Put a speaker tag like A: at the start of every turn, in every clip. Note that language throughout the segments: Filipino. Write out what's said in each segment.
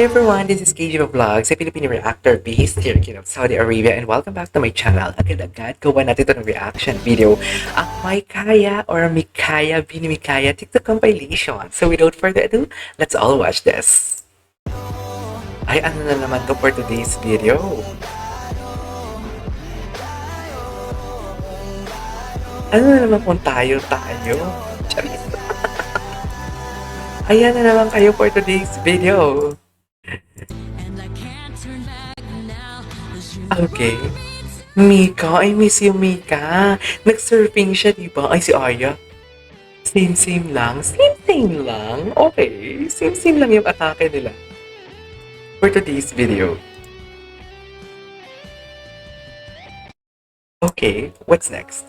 A: everyone, this is KG Vlogs, a Filipino reactor based here in Saudi Arabia, and welcome back to my channel. Agad-agad gawa natin ito ng reaction video. Ang May Kaya or Mikaya, Bini Mikaya TikTok compilation. So without further ado, let's all watch this. Ay, ano na naman to for today's video? Ano na naman kung tayo? Charis. Ayan na naman kayo for today's video. Okay. Mika, I miss you, Mika. Nag-surfing siya, di ba? Ay, si Aya. Same lang. Same lang. Okay. Same lang yung atake nila. For today's video. Okay, what's next?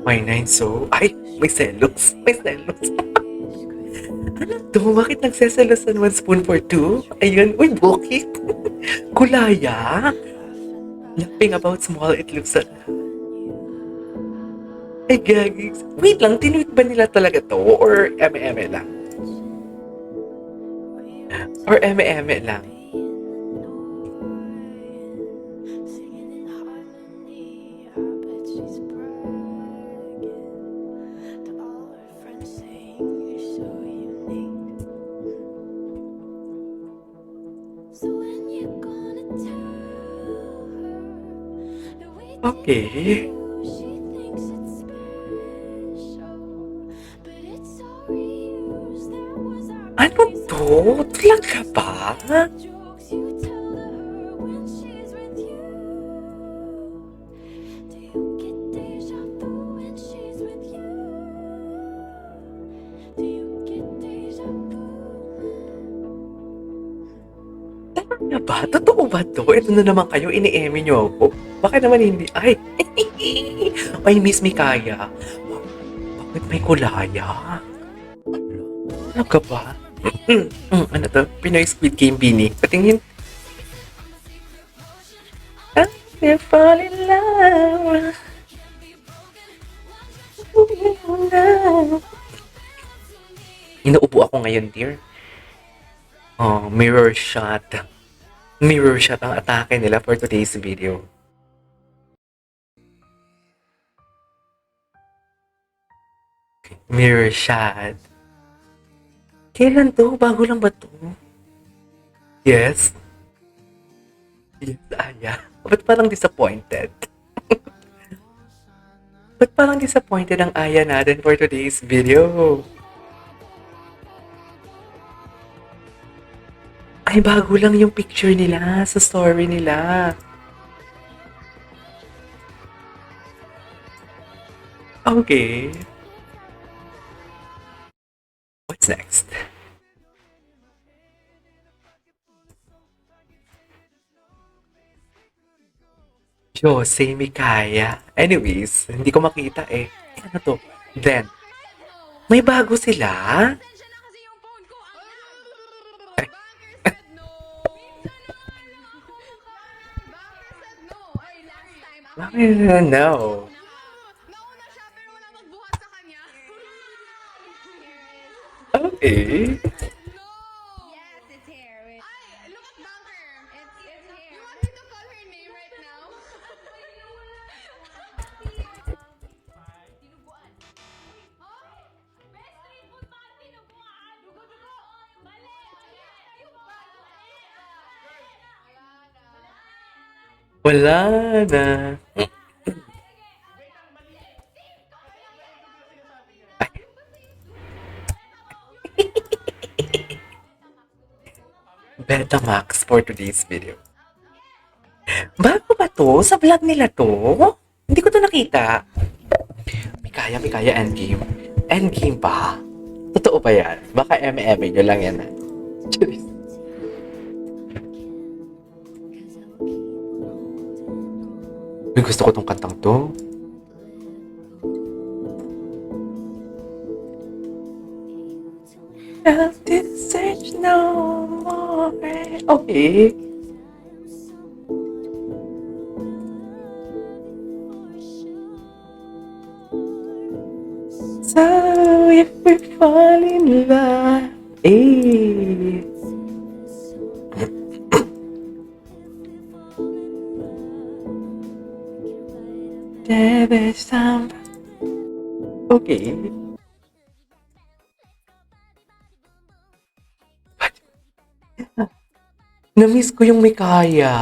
A: My nine so... Ay, may selos. Ano to? Bakit nagseselosan 1 spoon for 2? Ayun. Uy, bukit. Kulaya. Laughing about small it looks like... Ay, gagis. Wait lang, tinweet ba nila talaga to? Or eme-eme lang? Or eme-eme lang? Okay. Ano to? Talaga ba? Talaga ba? Totoo ba to? Ito na naman kayo, ini-eme nyo ako. Baka naman hindi. Ay! Ay, Miss Mikaya. Bakit may kulaya? Talaga ba? Ano to? Pinoy Squid Game Bini. Patingin. I fall in love. Inuubo ako ngayon, dear. Oh, mirror shot. Mirror shot ang atake nila for today's video. Mirror shot. Kailan to? Bago lang ba to? Yes? Yes, Aya. Ba't parang disappointed? Ba't parang disappointed ang Aya natin for today's video? Ay, bago lang yung picture nila sa story nila. Okay. What's next? Jose Mikaya. Anyways, hindi ko makita eh. Ano to? Then, may bago sila? Bakit no? Okay. Wala na. Betamax for today's video. Bago ba to? Sa vlog nila to? Hindi ko to nakita. Mikaya, endgame. Endgame pa? Totoo ba yan? Baka eme-eme nyo lang yan. Charis. Uy, gusto ko tong kantang to. I'll search no more. Okay. So if we fall in love, eh. debe samba. Okay. Na-miss ko yung Mikaya.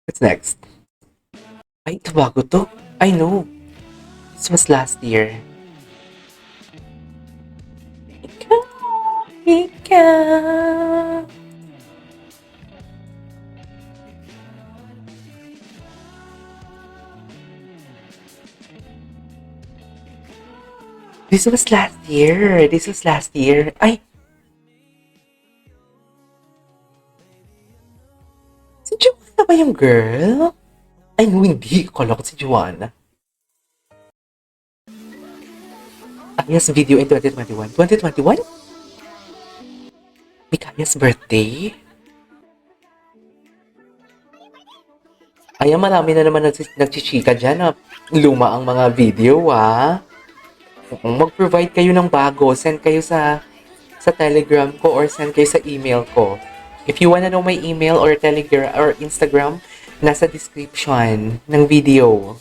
A: What's next? Ay, ito bago to. I know. This was last year. Ikaw, ikaw. This was last year. This was last year. Ay! Si Joanna ba yung girl? Ay, no, hindi. Akala ko si Joanna. Yes, video in 2021. 2021? Mikaya's birthday? Ay, marami na naman nagchichika dyan na luma ang mga video, ah. Mag-provide kayo ng bago. Send kayo sa Telegram ko or send kayo sa email ko. If you wanna know my email or Telegram or Instagram, nasa description ng video.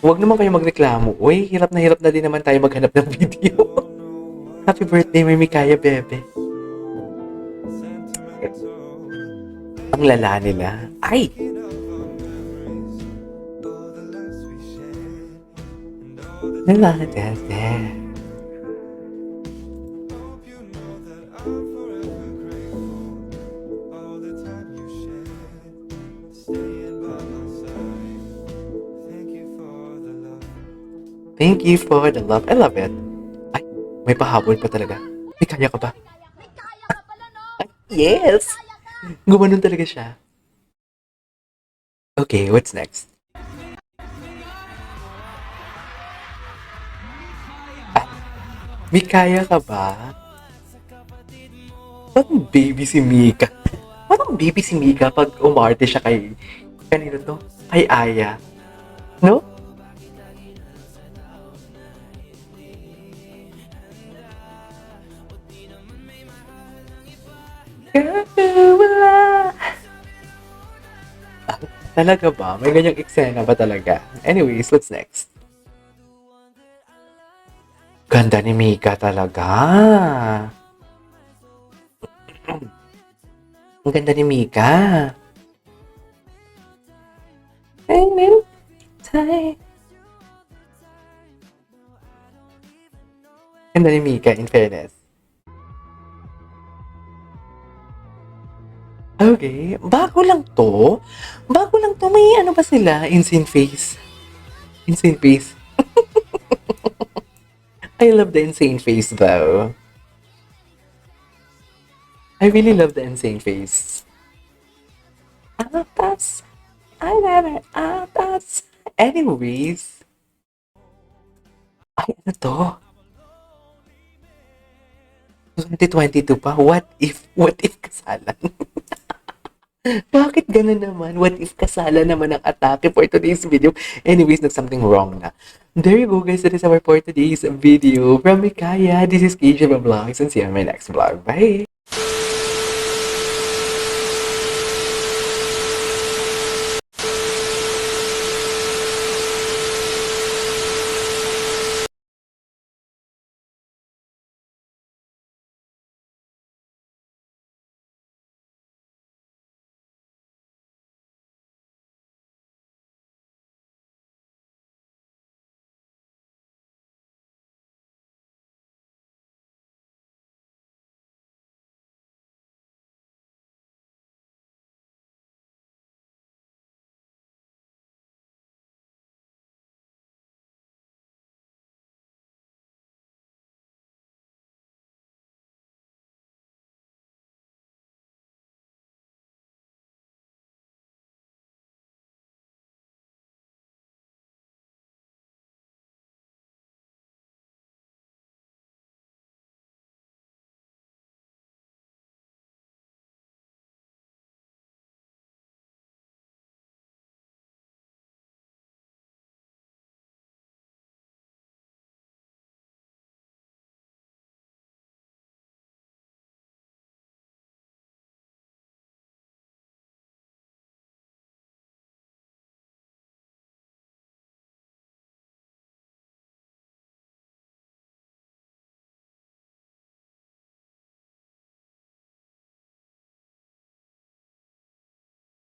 A: Huwag naman kayo magreklamo. Uy, hirap na din naman tayo maghanap ng video. Happy birthday, may Mikaya, bebe. Ang lala nila. Ay! Thank you for the love. I love it. Ay, may pahabol pa talaga. May kaya ka ba? Ay, yes! Gumanon talaga siya. Okay, what's next? Ah, may kaya ka ba? Parang baby si Mika. Parang baby si Mika pag umarte siya kay... Kanino to? Kay Aya. No? Wala. Talaga ba? May ganyang eksena ba talaga? Anyways, what's next? Ganda ni Mika talaga. Ang ganda ni Mika. Ganda ni Mika, in fairness. Okay, bago lang to. Bago lang to. May ano ba sila? Insane face. Insane face. I love the insane face though. I really love the insane face. Atas. I love it. Atas. Anyways. Ay, ano to? 2022 pa? What if kasalan? Bakit ganun naman? What if kasala naman ang atake for today's video? Anyways, something wrong na. There you go guys, that is our for today's video from Mikaya. This is Keisha Vlogs and see you on my next vlog. Bye!